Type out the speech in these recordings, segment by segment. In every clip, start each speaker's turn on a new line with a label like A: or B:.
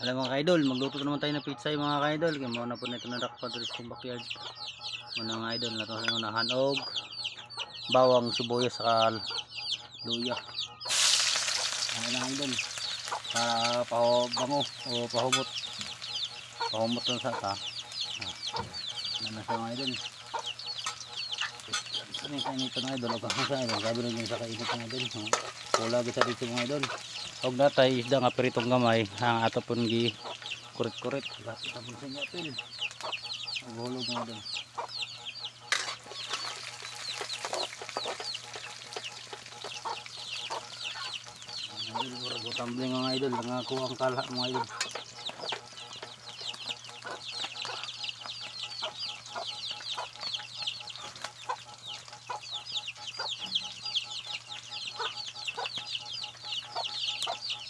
A: Alam mga ka-idol, magluto naman tayo ng pizza mga ka-idol. Kaya muna po nito na nakapadalis kong backyard. Muna mga idol, nato sa unahan og bawang, sibuyas, saka luya. Ano na idol, para pabango o pahumot. Pahumot lang sa ta. Ano na siya mga idol. Ano yung kainito ng idol? O kung sa idol, sabi rin yung sa kainit ng idol. Pula kita dito mga idol. Huwag natay isda nga peritong gamay. Ang ato pun gi kurit-kurit. Lapit na po sa inyo apil. Maghulog mga idol. Mga idol, murag tumbling mga idol. Nangakuha ang kalha mga idol.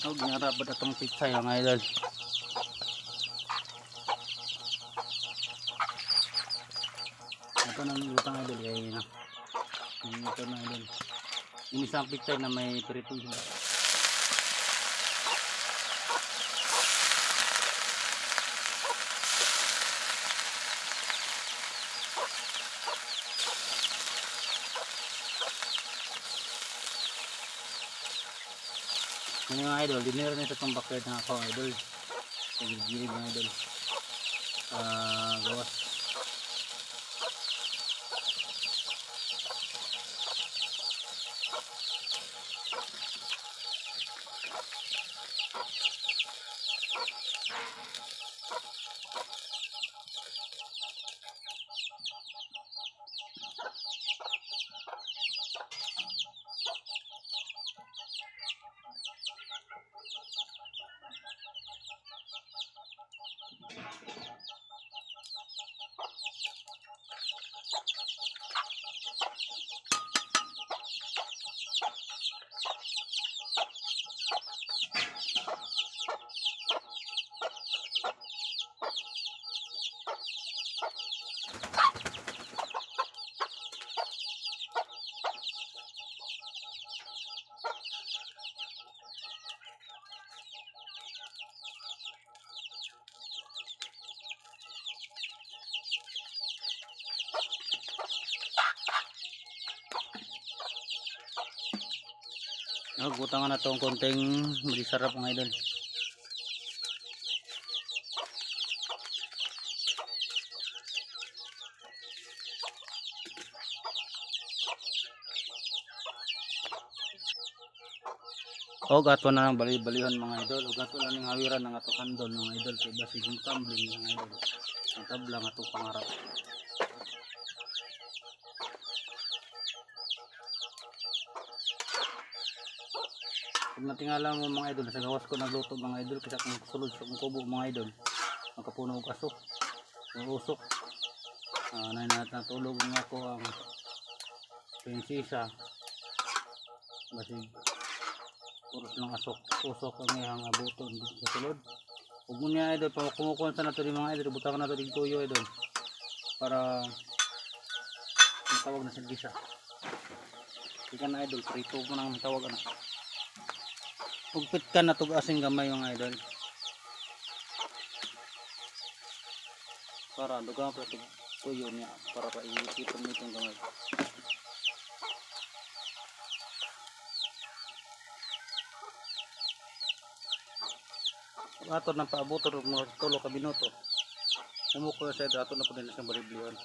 A: Huwag nga ba itong pizza yung mga idol. Ito na yung utang idol. Yan na. Ito na idol. Yung isang pizza na may perito yun. Yung mga idol, dinner na ito itong backyard na ako idol. Gilid mga idol. Gawas. Butangan na itong konting marisarap mga idol. O gato na ng bali-balihan mga idol. O gato na ng hawiran ng ato kandol mga idol. Kaya basig yung tumbling mga idol. Ang tablang ato pangarap. Kung natingala mo mga idol, sa gawas ko nagluto mga idol. Kasi kung sulod sa kubo mga idol, magkapuno og aso. Yung usok. Natulog nga ko ang prinsesa. Basig puros ng asok. Usok ang iyang abuton sa sulod. Huwag mo niya idol, kumukuha sa nato di mga idol. Butang nato di tuyo idol. Para matawag na sa gisa. Ika na idol, prito mo nang matawag na. Pugpit ka na tugasing gamay mga idol. Para dugang pa tuyo niya. Para pa iisipon mo itong gamay. Ato ng paabuto ng tulo ka minuto. Umuko na sa ato na po din sa baliblihan.